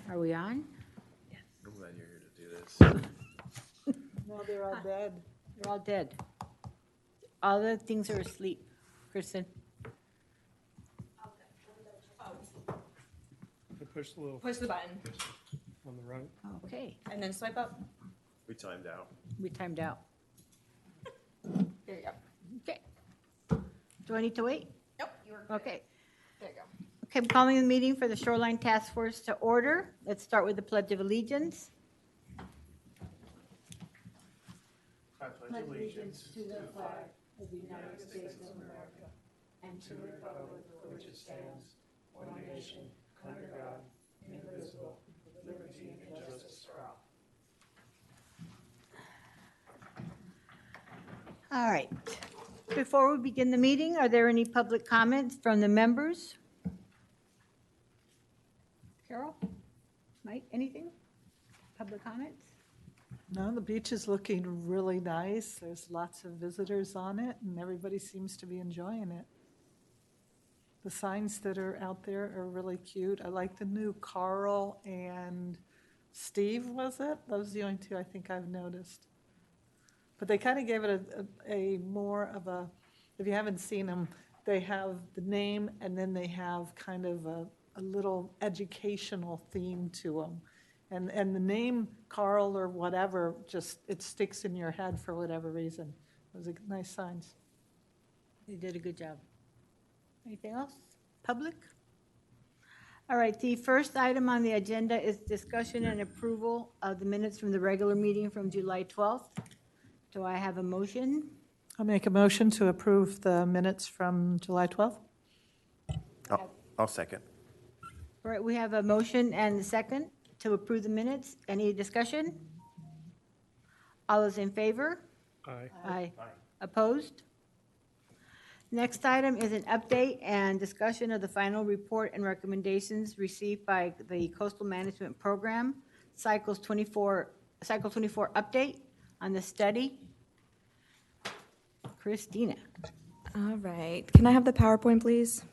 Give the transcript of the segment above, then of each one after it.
Are we on? I'm glad you're here to do this. No, they're all dead. They're all dead. All the things are asleep. Kristen? Push the little Push the button on the right. Okay, and then swipe up. We timed out. we timed out. There you go. Okay. Do I need to wait? Nope, you were good. Okay. There you go. Okay, I'm calling the meeting for the Shoreline Task Force to order. Let's start with the Pledge of Allegiance. I pledge allegiance to the flag of the United States of America and to the republic for which it stands, one nation, under God, indivisible, with liberty and justice for all. All right. Before we begin the meeting, are there any public comments from the members? Carol? Mike, anything? Public comments? No, the beach is looking really nice. There's lots of visitors on it, and everybody seems to be enjoying it. The signs that are out there are really cute. I like the new Carl and Steve, was it? Those are the only two I think I've noticed. But they kind of gave it a more of a, if you haven't seen them, they have the name and then they have kind of a little educational theme to them. And the name Carl or whatever, just, it sticks in your head for whatever reason. Those are nice signs. You did a good job. Anything else? Public? All right, the first item on the agenda is discussion and approval of the minutes from the regular meeting from July 12th. Do I have a motion? I'll make a motion to approve the minutes from July 12th. I'll second. All right, we have a motion and a second to approve the minutes. Any discussion? All those in favor? Aye. Aye. Opposed? Next item is an update and discussion of the final report and recommendations received by the Coastal Management Program, Cycle 24 update on the study. Christina. All right. Can I have the PowerPoint, please?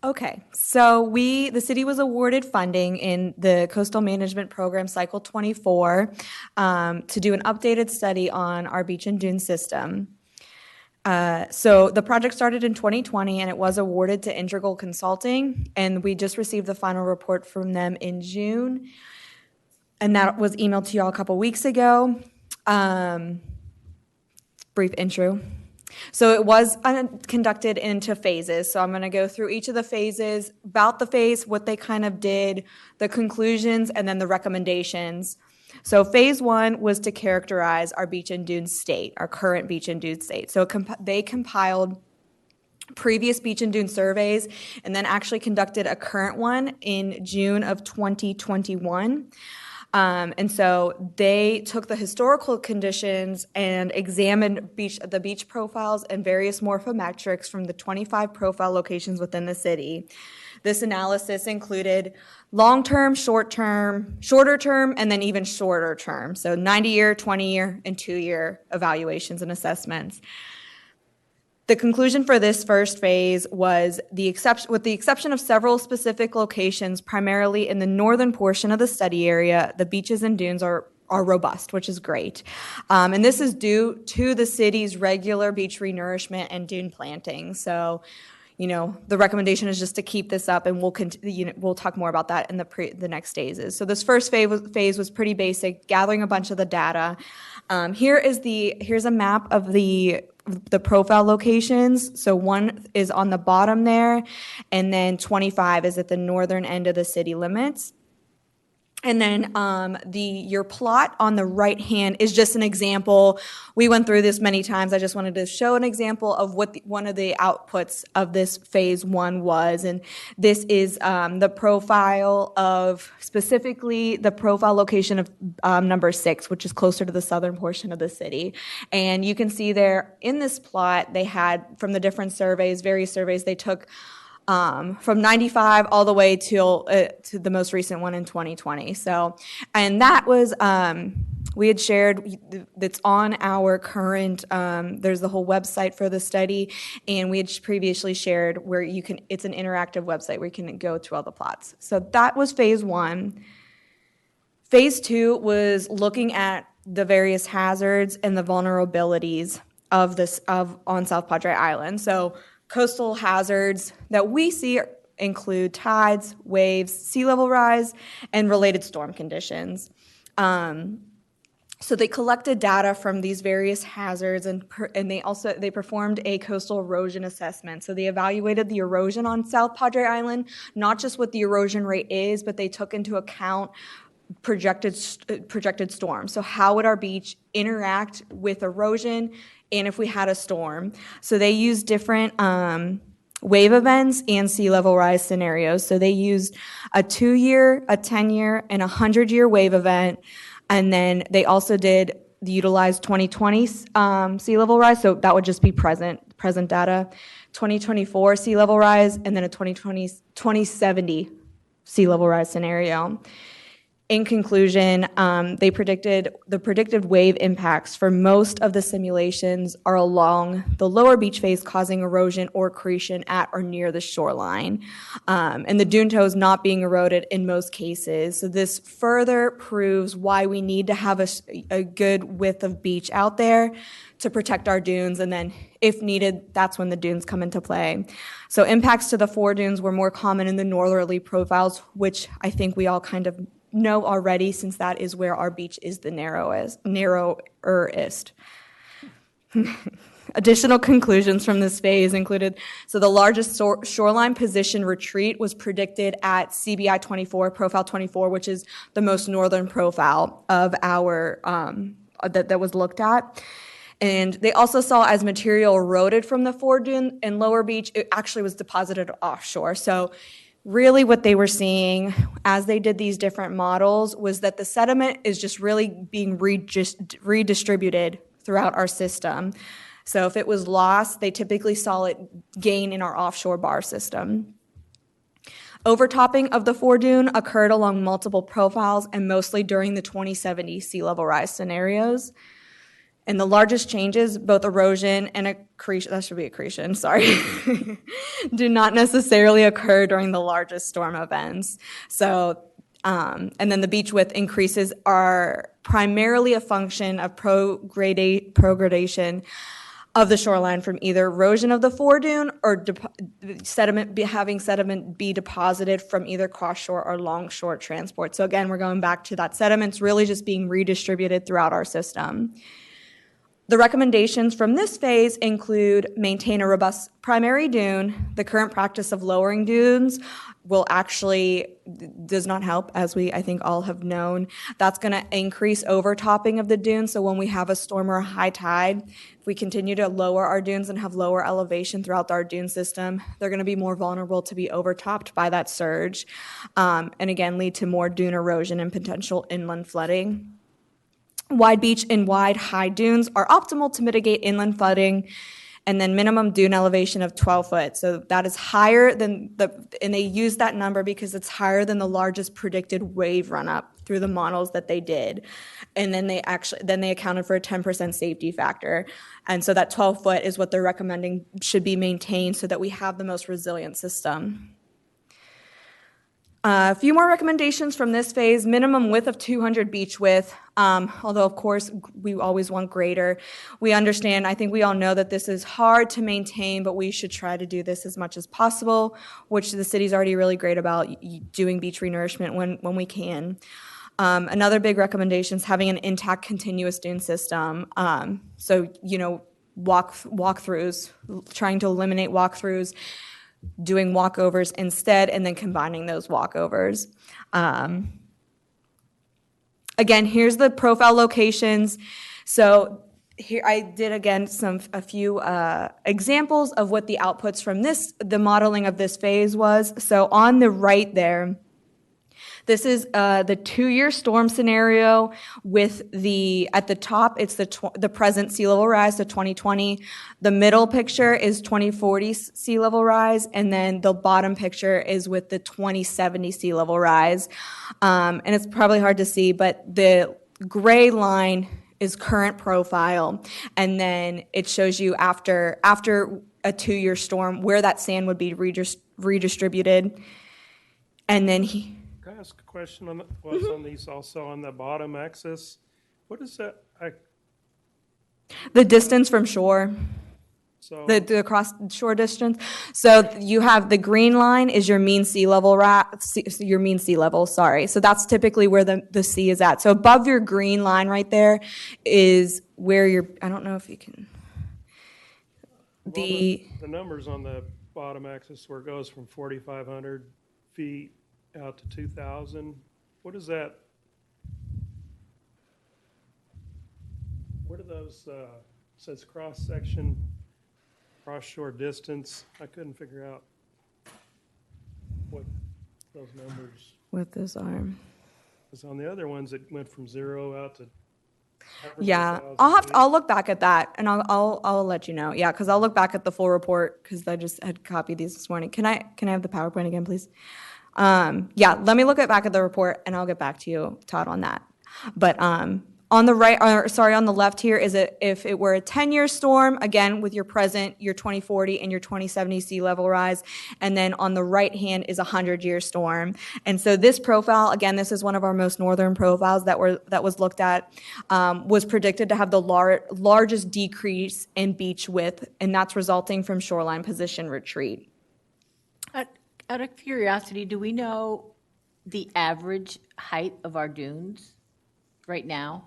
Okay, so the city was awarded funding in the Coastal Management Program Cycle 24 to do an updated study on our beach and dune system. So the project started in 2020 and it was awarded to Integral Consulting, and we just received the final report from them in June, and that was emailed to y'all a couple weeks ago. Brief intro. So it was conducted into phases. So I'm going to go through each of the phases, about the phase, what they kind of did, the conclusions, and then the recommendations. So phase one was to characterize our beach and dune state, our current beach and dune state. So they compiled previous beach and dune surveys and then actually conducted a current one in June of 2021. And so they took the historical conditions and examined the beach profiles and various morphometrics from the 25 profile locations within the city. This analysis included long-term, short-term, shorter term, and then even shorter term. So 90-year, 20-year, and 2-year evaluations and assessments. The conclusion for this first phase was with the exception of several specific locations, primarily in the northern portion of the study area, the beaches and dunes are robust, which is great. And this is due to the city's regular beach renourishment and dune planting. So, the recommendation is just to keep this up, and we'll talk more about that in the next phases. So this first phase was pretty basic, gathering a bunch of the data. Here's a map of the profile locations. So 1 is on the bottom there, and then 25 is at the northern end of the city limits. And then your plot on the right hand is just an example. We went through this many times. I just wanted to show an example of what one of the outputs of this phase one was. And this is the profile of, specifically the profile location of number 6, which is closer to the southern portion of the city. And you can see there in this plot, they had from the different surveys, various surveys, they took from 95 all the way to the most recent one in 2020. So, and that was We had shared, that's on our current, there's the whole website for the study, and we had previously shared where you can, it's an interactive website where you can go to all the plots. So that was phase 1. Phase 2 was looking at the various hazards and the vulnerabilities on South Padre Island. So coastal hazards that we see include tides, waves, sea level rise, and related storm conditions. So they collected data from these various hazards, and they performed a coastal erosion assessment. So they evaluated the erosion on South Padre Island, not just what the erosion rate is, but they took into account projected storms. So how would our beach interact with erosion, and if we had a storm? So they used different wave events and sea level rise scenarios. So they used a 2-year, a 10-year, and a 100-year wave event. And then they also utilize 2020 sea level rise, so that would just be present data, 2024 sea level rise, and then a 2070 sea level rise scenario. In conclusion, the predicted wave impacts for most of the simulations are along the lower beach face, causing erosion or accretion at or near the shoreline, and the dune toes not being eroded in most cases. So this further proves why we need to have a good width of beach out there to protect our dunes, and then if needed, that's when the dunes come into play. So impacts to the foredunes were more common in the northerly profiles, which I think we all kind of know already, since that is where our beach is the narrowest. Additional conclusions from this phase included, so the largest shoreline position retreat was predicted at CBI 24, profile 24, which is the most northern profile of our, that was looked at. And they also saw as material eroded from the foredune and lower beach, it actually was deposited offshore. So really what they were seeing as they did these different models was that the sediment is just really being redistributed throughout our system. So if it was lost, they typically saw it gain in our offshore bar system. Overtopping of the foredune occurred along multiple profiles and mostly during the 2070 sea level rise scenarios. And the largest changes, both erosion and accretion, sorry, do not necessarily occur during the largest storm events. So, and then the beach width increases are primarily a function of progradation of the shoreline from either erosion of the foredune or having sediment be deposited from either cross-shore or long-shore transport. So again, we're going back to that sediment's really just being redistributed throughout our system. The recommendations from this phase include maintain a robust primary dune. The current practice of lowering dunes does not help, as I think all have known. That's going to increase overtopping of the dunes. So when we have a storm or a high tide, if we continue to lower our dunes and have lower elevation throughout our dune system, they're going to be more vulnerable to be overtopped by that surge, and again lead to more dune erosion and potential inland flooding. Wide beach and wide high dunes are optimal to mitigate inland flooding, and then minimum dune elevation of 12 foot. So that is higher than and they use that number because it's higher than the largest predicted wave run up through the models that they did. And then they accounted for a 10% safety factor. And so that 12 foot is what they're recommending should be maintained so that we have the most resilient system. A few more recommendations from this phase: minimum width of 200 beach width, although of course we always want greater. We understand, I think we all know that this is hard to maintain, but we should try to do this as much as possible, which the city's already really great about doing beach renourishment when we can. Another big recommendation is having an intact continuous dune system. So, walkthroughs, trying to eliminate walkthroughs, doing walkovers instead, and then combining those walkovers. Again, here's the profile locations. So here I did again a few examples of what the outputs from the modeling of this phase was. So on the right there, this is the 2-year storm scenario with at the top, it's the present sea level rise to 2020. The middle picture is 2040 sea level rise, and then the bottom picture is with the 2070 sea level rise. And it's probably hard to see, but the gray line is current profile, and then it shows you after a 2-year storm where that sand would be redistributed. And then Can I ask a question on, what's on these also on the bottom axis? What is that? the distance from shore, So, the cross shore distance. So you have the green line is your mean sea level, your mean sea level, sorry. So that's typically where the sea is at. So above your green line right there is where I don't know if you can, well, the numbers on the bottom axis where it goes from 4,500 feet out to 2,000, what is that? What are those, says cross-section, cross-shore distance? I couldn't figure out what those numbers, with this arm. because on the other ones, it went from 0 out to. Yeah, 1,000 feet. I'll look back at that and I'll let you know. Yeah, because I'll look back at the full report because I just had copied these this morning. Can I have the PowerPoint again, please? Yeah, let me look back at the report and I'll get back to you, Todd, on that. But on the right, or sorry, on the left here is if it were a 10-year storm, again, with your present, your 2040 and your 2070 sea level rise, and then on the right hand is a 100-year storm. And so this profile, again, this is one of our most northern profiles that was looked at, was predicted to have the largest decrease in beach width, and that's resulting from shoreline position retreat. Out of curiosity, do we know the average height of our dunes right now?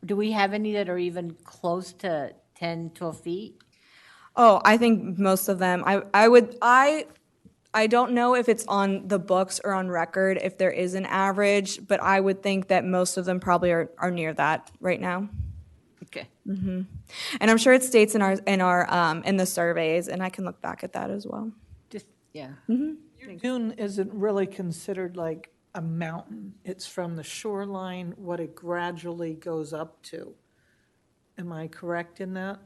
Do we have any that are even close to 10, 12 feet? Oh, I think most of them. I don't know if it's on the books or on record if there is an average, but I would think that most of them probably are near that right now. Okay. And I'm sure it states in the surveys, and I can look back at that as well. Just, yeah. Your dune isn't really considered like a mountain. It's from the shoreline, what it gradually goes up to. Am I correct in that?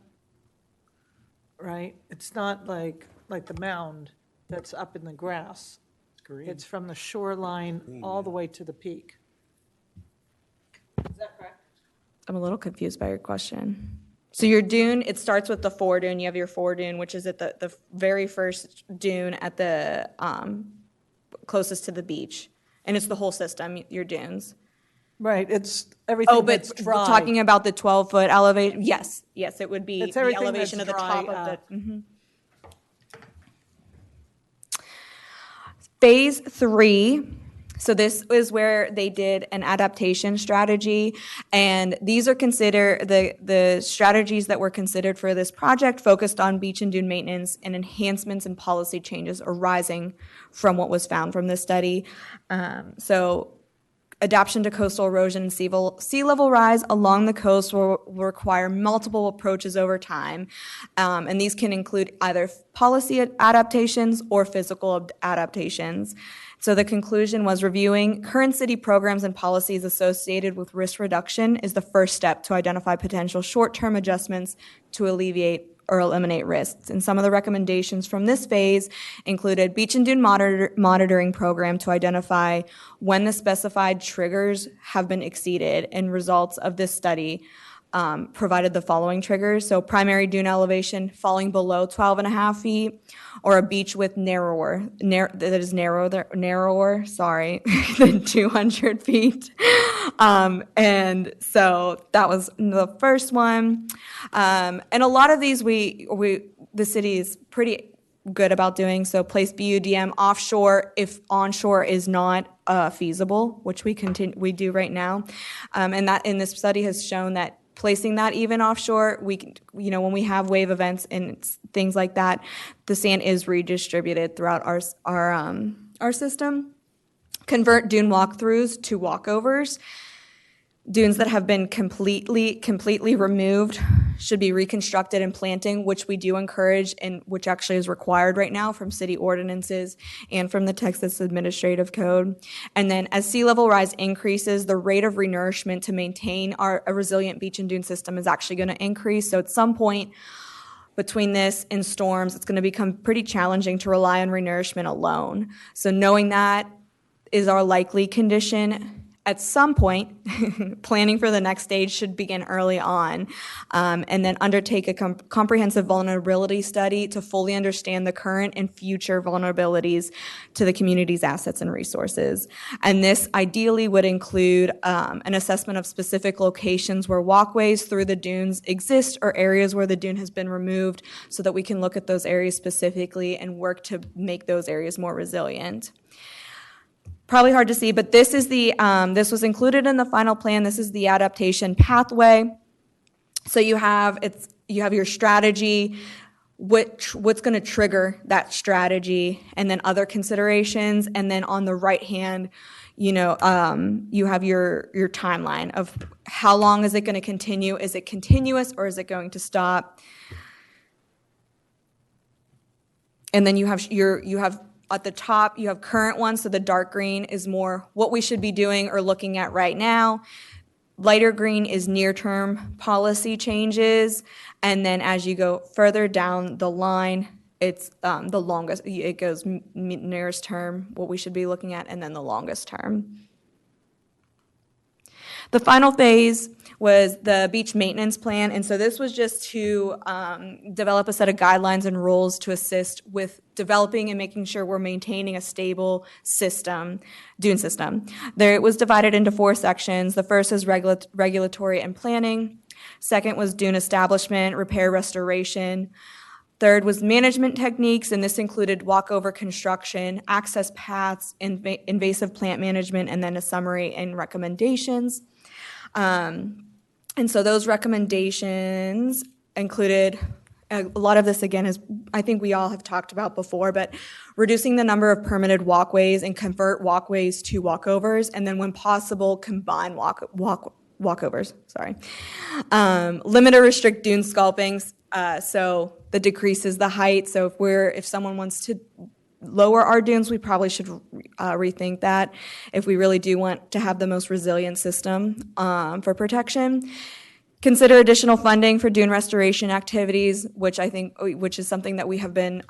Right? It's not like the mound that's up in the grass. Green. It's from the shoreline all the way to the peak. Is that correct? I'm a little confused by your question. So your dune, it starts with the foredune. You have your foredune, which is at the very first dune at the closest to the beach. And it's the whole system, your dunes. Right, it's everything But that's dry. talking about the 12-foot elevation, yes, it would be It's the everything elevation that's of the top dry of the. up. Phase 3, so this is where they did an adaptation strategy, and these are considered, the strategies that were considered for this project focused on beach and dune maintenance and enhancements and policy changes arising from what was found from this study. So adaptation to coastal erosion and sea level rise along the coast will require multiple approaches over time, and these can include either policy adaptations or physical adaptations. So the conclusion was reviewing current city programs and policies associated with risk reduction is the first step to identify potential short-term adjustments to alleviate or eliminate risks. And some of the recommendations from this phase included beach and dune monitoring program to identify when the specified triggers have been exceeded, and results of this study provided the following triggers. So primary dune elevation falling below 12.5 feet, or a beach width narrower than 200 feet. And so that was the first one. And a lot of these the city is pretty good about doing. So place BUDM offshore if onshore is not feasible, which we do right now. And that in this study has shown that placing that even offshore, when we have wave events and things like that, the sand is redistributed throughout our system. Convert dune walkthroughs to walkovers. Dunes that have been completely removed should be reconstructed and planting, which we do encourage and which actually is required right now from city ordinances and from the Texas Administrative Code. And then as sea level rise increases, the rate of renourishment to maintain a resilient beach and dune system is actually going to increase. So at some point between this and storms, it's going to become pretty challenging to rely on renourishment alone. So knowing that is our likely condition at some point, planning for the next stage should begin early on, and then undertake a comprehensive vulnerability study to fully understand the current and future vulnerabilities to the community's assets and resources. And this ideally would include an assessment of specific locations where walkways through the dunes exist or areas where the dune has been removed, so that we can look at those areas specifically and work to make those areas more resilient. Probably hard to see, but this is this was included in the final plan. This is the adaptation pathway. So you have your strategy, what's going to trigger that strategy, and then other considerations. And then on the right hand, you have your timeline of how long is it going to continue? Is it continuous or is it going to stop? And then you have at the top, you have current ones, so the dark green is more what we should be doing or looking at right now. Lighter green is near-term policy changes, and then as you go further down the line, it's the longest. It goes nearest term, what we should be looking at, and then the longest term. The final phase was the beach maintenance plan, and so this was just to develop a set of guidelines and rules to assist with developing and making sure we're maintaining a stable system, dune system. It was divided into 4 sections. The first is regulatory and planning. Second was dune establishment, repair, restoration. Third was management techniques, and this included walkover construction, access paths, invasive plant management, and then a summary and recommendations. And so those recommendations included, a lot of this again is, I think we all have talked about before, but reducing the number of permitted walkways and convert walkways to walkovers, and then when possible, combine walkovers, sorry. Limit or restrict dune sculpings, so that decreases the height. So if someone wants to lower our dunes, we probably should rethink that if we really do want to have the most resilient system for protection. Consider additional funding for dune restoration activities, which is something that we have been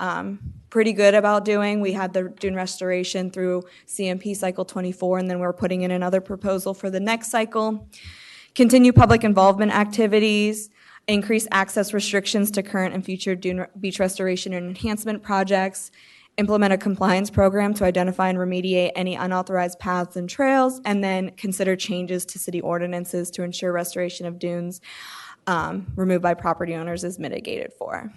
pretty good about doing. We had the dune restoration through CMP cycle 24, and then we're putting in another proposal for the next cycle. Continue public involvement activities. Increase access restrictions to current and future dune beach restoration and enhancement projects. Implement a compliance program to identify and remediate any unauthorized paths and trails, and then consider changes to city ordinances to ensure restoration of dunes removed by property owners is mitigated for.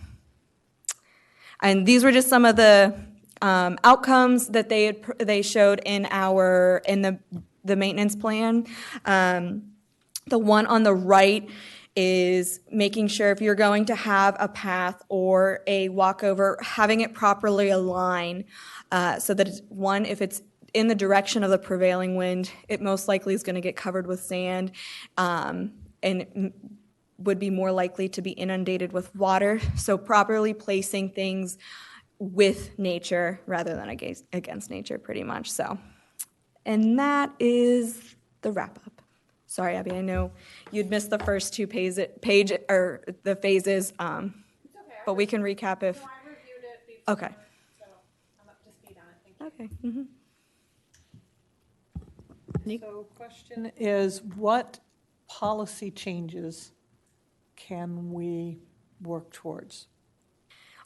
And these were just some of the outcomes that they showed in the maintenance plan. The one on the right is making sure if you're going to have a path or a walkover, having it properly aligned so that if it's in the direction of the prevailing wind, it most likely is going to get covered with sand and it would be more likely to be inundated with water. So properly placing things with nature rather than against nature, pretty much. So, and that is the wrap up. Sorry, Abby, I know you'd missed the first 2 the phases, but we can recap if. No, I reviewed it before. Okay. So I'm up to speed on it. Thank you. Okay. Mm-hmm. So question is, what policy changes can we work towards?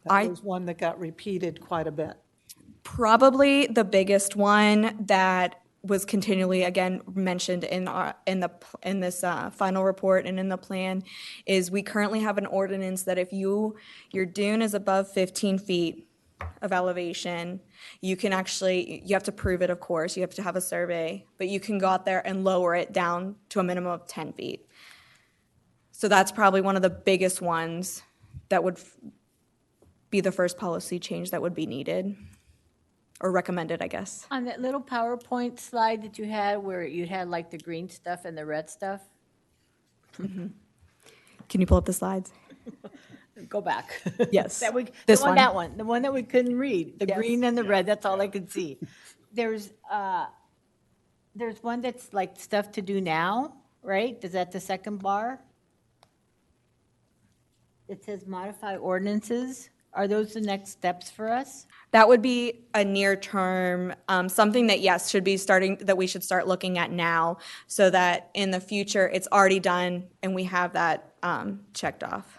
That was one that got repeated quite a bit. Probably the biggest one that was continually again mentioned in this final report and in the plan is we currently have an ordinance that if your dune is above 15 feet of elevation, you have to prove it, of course, you have to have a survey, but you can go out there and lower it down to a minimum of 10 feet. So that's probably one of the biggest ones that would be the first policy change that would be needed. Or recommended, I guess. On that little PowerPoint slide that you had where you had like the green stuff and the red stuff, Mm-hmm. Can you pull up the slides? go back. Yes. That This one. one. That one, the one that we couldn't read, the Yes. green and the red, that's all I could see. There's one that's like stuff to do now, right? Is that the second bar? It says modify ordinances. Are those the next steps for us? That would be a near term, something that, yes, should be starting, that we should start looking at now, so that in the future, it's already done and we have that checked off.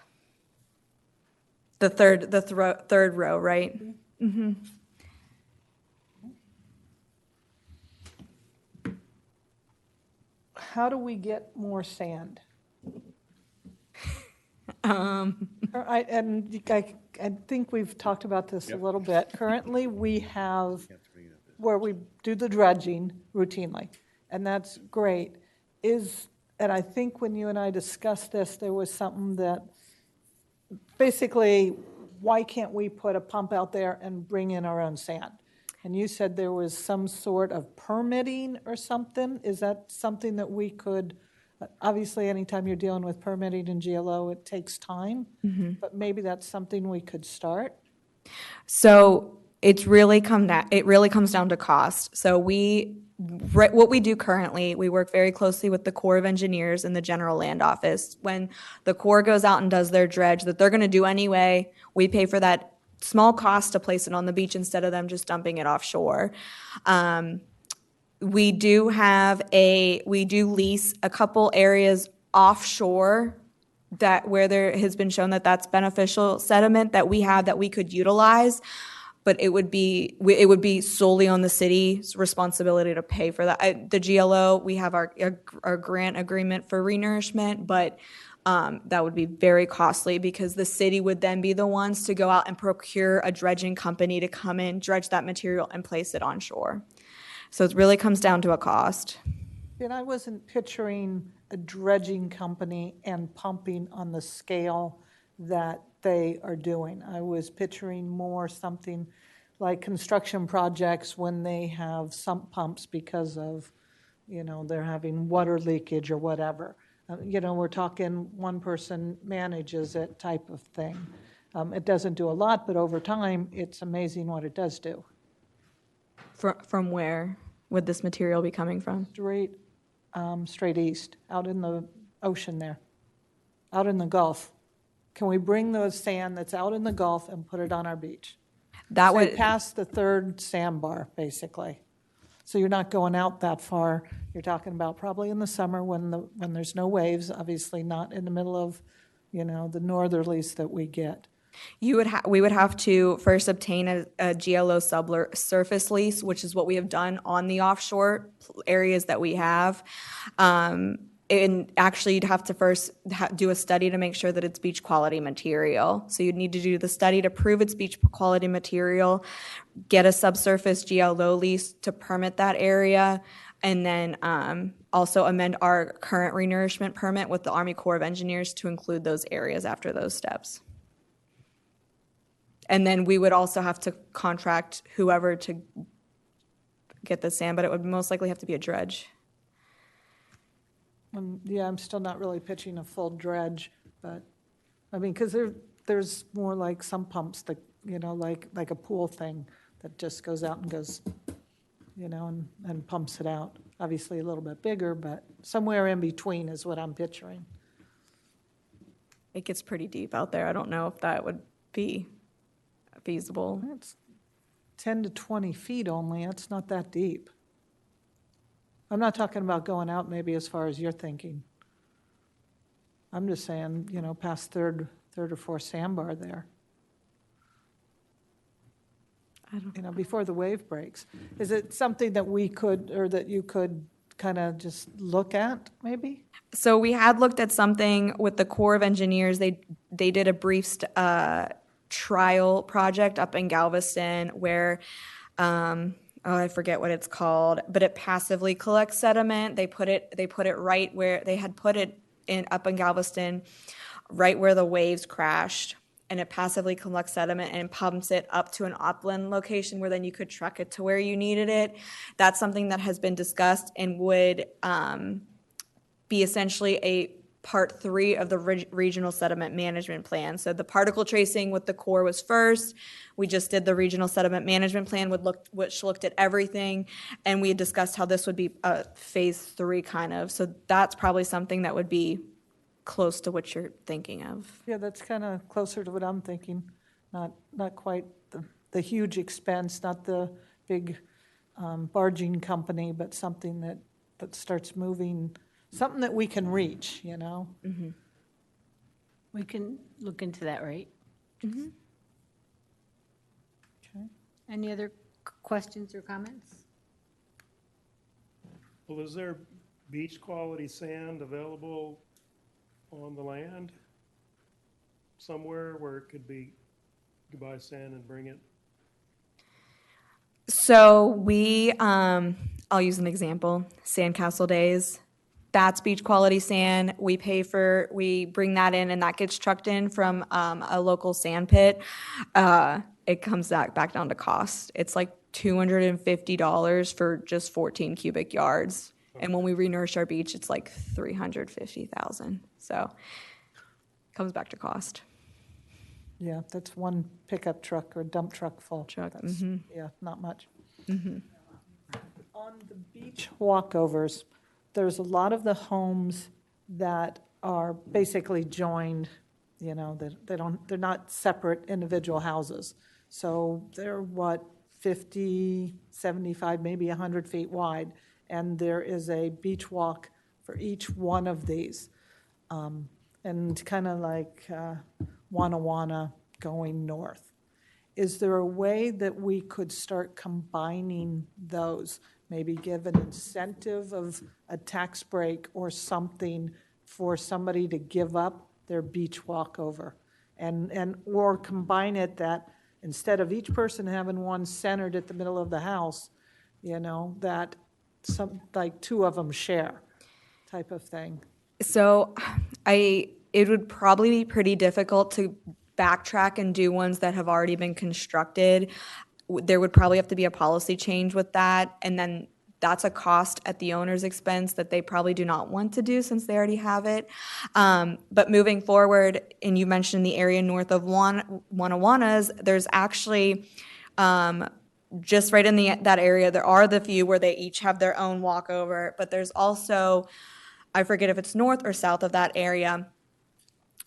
The third row, right? How do we get more sand? I think we've talked about this a little bit. Currently, we have where we do the dredging routinely, and that's great. And I think when you and I discussed this, there was something that basically, why can't we put a pump out there and bring in our own sand? And you said there was some sort of permitting or something. Is that something that we could, obviously, anytime you're dealing with permitting in GLO, it takes time, but maybe that's something we could start? So it really comes down to cost. So what we do currently, we work very closely with the Corps of Engineers and the General Land Office. When the Corps goes out and does their dredge that they're going to do anyway, we pay for that small cost to place it on the beach instead of them just dumping it offshore. We do lease a couple areas offshore where there has been shown that that's beneficial sediment that we have that we could utilize, but it would be solely on the city's responsibility to pay for that. The GLO, we have our grant agreement for renourishment, but that would be very costly because the city would then be the ones to go out and procure a dredging company to come in, dredge that material, and place it on shore. So it really comes down to a cost. And I wasn't picturing a dredging company and pumping on the scale that they are doing. I was picturing more something like construction projects when they have sump pumps because of, they're having water leakage or whatever. We're talking one person manages it type of thing. It doesn't do a lot, but over time, it's amazing what it does do. From where would this material be coming from? Straight east, out in the ocean there, out in the Gulf. Can we bring the sand that's out in the Gulf and put it on our beach? That would past the third sandbar, basically. So you're not going out that far. You're talking about probably in the summer when there's no waves, obviously not in the middle of, the northerlies that we get. we would have to first obtain a GLO subsurface lease, which is what we have done on the offshore areas that we have. And actually, you'd have to first do a study to make sure that it's beach quality material. So you'd need to do the study to prove it's beach quality material, get a subsurface GLO lease to permit that area, and then also amend our current renourishment permit with the Army Corps of Engineers to include those areas after those steps. And then we would also have to contract whoever to get the sand, but it would most likely have to be a dredge. Yeah, I'm still not really pitching a full dredge, but, because there's more like some pumps that, like a pool thing that just goes out and goes, and pumps it out. Obviously a little bit bigger, but somewhere in between is what I'm picturing. It gets pretty deep out there. I don't know if that would be feasible. It's 10 to 20 feet only. It's not that deep. I'm not talking about going out maybe as far as you're thinking. I'm just saying, past third or fourth sandbar there. I don't before the wave breaks. Is it something that we could, or that you could kind of just look at, maybe? So we had looked at something with the Corps of Engineers. They did a brief trial project up in Galveston where, I forget what it's called, but it passively collects sediment. They put it right where they had put it up in Galveston, right where the waves crashed. And it passively collects sediment and pumps it up to an upland location where then you could truck it to where you needed it. That's something that has been discussed and would be essentially a part 3 of the regional sediment management plan. So the particle tracing with the Corps was first. We just did the regional sediment management plan, which looked at everything, and we had discussed how this would be a phase 3 kind of. So that's probably something that would be close to what you're thinking of. Yeah, that's kind of closer to what I'm thinking. not quite the huge expense, not the big barging company, but something that starts moving, something that we can reach, you know? We can look into that, right? Okay. Any other questions or comments? Well, is there beach quality sand available on the land somewhere where it could be, you buy sand and bring it? So we, I'll use an example, Sandcastle Days. That's beach quality sand. We bring that in and that gets trucked in from a local sand pit. It comes back down to cost. It's like $250 for just 14 cubic yards. And when we renourish our beach, it's like $350,000. So it comes back to cost. Yeah, that's one pickup truck or dump truck full. That's- Mm-hmm. Yeah, not much. On the beach walkovers, there's a lot of the homes that are basically joined, you know, they're not separate individual houses. So they're 50, 75, maybe 100 feet wide, and there is a beach walk for each one of these. And kind of like Wanna going north. Is there a way that we could start combining those? Maybe give an incentive of a tax break or something for somebody to give up their beach walkover? Or combine it that instead of each person having one centered at the middle of the house, you know, that like two of them share type of thing. So it would probably be pretty difficult to backtrack and do ones that have already been constructed. There would probably have to be a policy change with that, and then that's a cost at the owner's expense that they probably do not want to do since they already have it. But moving forward, and you mentioned the area north of Wannawannas, there's actually just right in that area, there are the few where they each have their own walkover, but there's also, I forget if it's north or south of that area,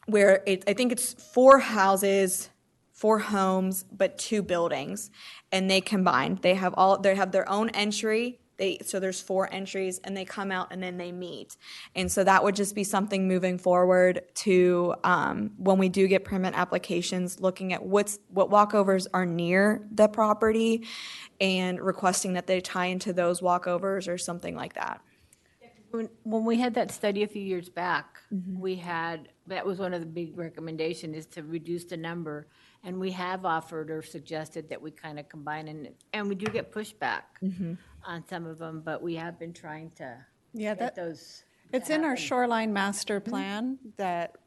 where I think it's 4 houses, 4 homes, but 2 buildings, and they combined. They have their own entry. So there's 4 entries, and they come out and then they meet. And so that would just be something moving forward to when we do get permit applications, looking at what walkovers are near the property, and requesting that they tie into those walkovers or something like that. When we had that study a few years back, that was one of the big recommendations, is to reduce the number. And we have offered or suggested that we kind of combine, and we do get pushback on some of them, but we have been trying to Yeah, get those. it's in our Shoreline Master Plan that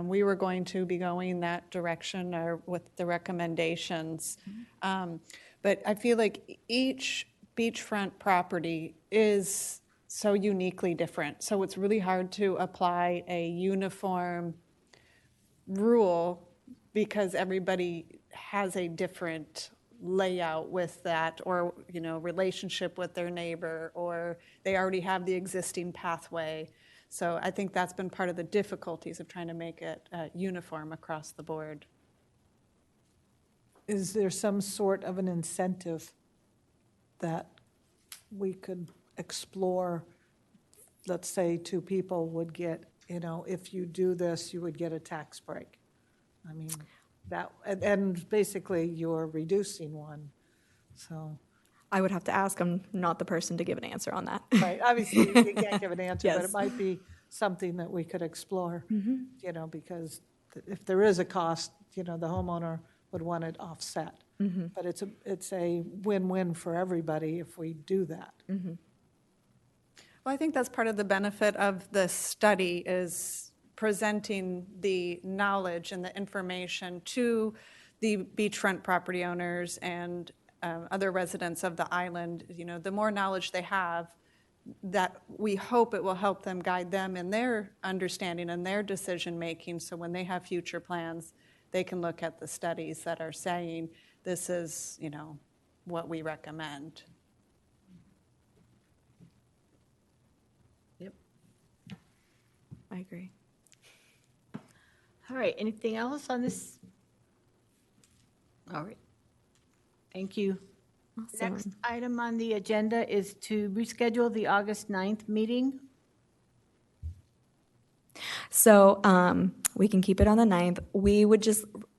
we were going to be going that direction or with the recommendations. But I feel like each beachfront property is so uniquely different. So it's really hard to apply a uniform rule because everybody has a different layout with that, or, you know, relationship with their neighbor, or they already have the existing pathway. So I think that's been part of the difficulties of trying to make it uniform across the board. Is there some sort of an incentive that we could explore? Let's say 2 people would get, you know, if you do this, you would get a tax break. I mean, that, and basically you're reducing one, so. I would have to ask. I'm not the person to give an answer on that. Right, obviously you can't give an answer, but it Yes. might be something that we could explore, you know, because if there is a cost, you know, the homeowner would want it offset. But it's a win-win for everybody if we do that. Well, I think that's part of the benefit of the study is presenting the knowledge and the information to the beachfront property owners and other residents of the island. You know, the more knowledge they have, that we hope it will help them, guide them in their understanding and their decision-making, so when they have future plans, they can look at the studies that are saying, this is, you know, what we recommend. Yep. I agree. All right, anything else on this? All right. Thank you. Awesome. Next item on the agenda is to reschedule the August 9th meeting. So we can keep it on the 9th.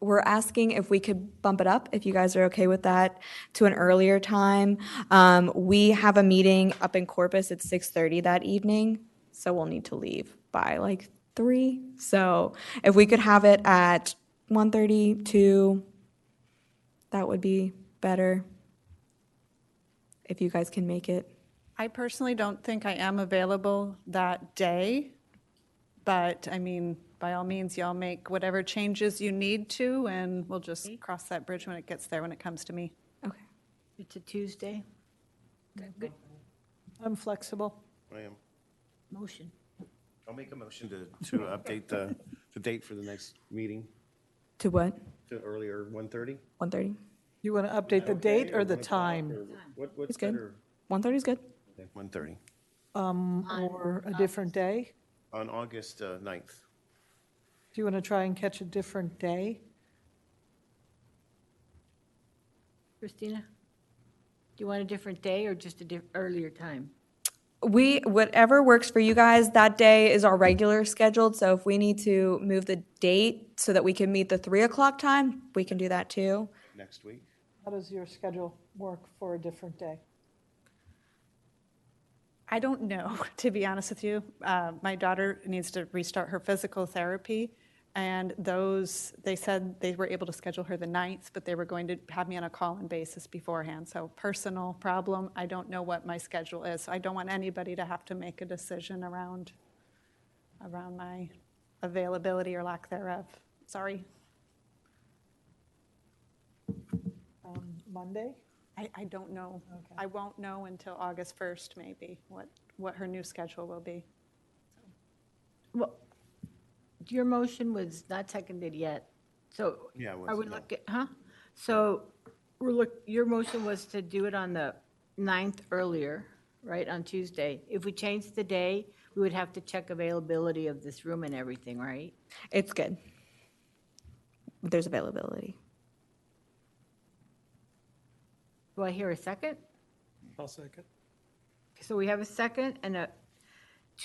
We're asking if we could bump it up, if you guys are okay with that, to an earlier time. We have a meeting up in Corpus at 6:30 that evening, so we'll need to leave by like 3. So if we could have it at 1:30, 2, that would be better, if you guys can make it. I personally don't think I am available that day, but I mean, by all means, y'all make whatever changes you need to, and we'll just cross that bridge when it gets there, when it comes to me. Okay. It's a Tuesday. Good I'm flexible. I am. motion. I'll make a motion to update the date for the next meeting To what? to earlier 1:30. 1:30? You want to update the date or the time? What's It's good. better? 1:30 is good. Okay, 1:30 Or a different day? on August 9th. Do you want to try and catch a different day? Christina? Do you want a different day or just a earlier time? Whatever works for you guys, that day is our regular scheduled, so if we need to move the date so that we can meet the 3 o'clock time, we can do that too. Next week. How does your schedule work for a different day? I don't know, to be honest with you. My daughter needs to restart her physical therapy, and they said they were able to schedule her the 9th, but they were going to have me on a call-in basis beforehand. So personal problem, I don't know what my schedule is. So I don't want anybody to have to make a decision around my availability or lack thereof. Sorry. Monday? I don't know. Okay. I won't know until August 1st, maybe, what her new schedule will be. Well, your motion was not seconded yet, so. Yeah, it was, Are we no. looking, huh? So your motion was to do it on the 9th earlier, right, on Tuesday. If we change the day, we would have to check availability of this room and everything, right? It's good. There's availability. Do I hear a second? I'll second. So we have a second and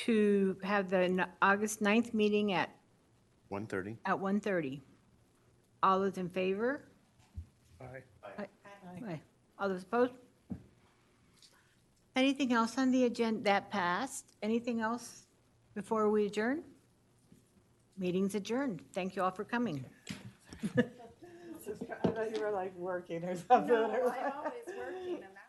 to have the August 9th meeting at 1:30. 1:30. All those in favor? Aye. Aye. All those opposed? Anything else on the agenda that passed? Anything else before we adjourn? Meeting's adjourned. Thank you all for coming. I thought you were like working or something. I'm always working, and that's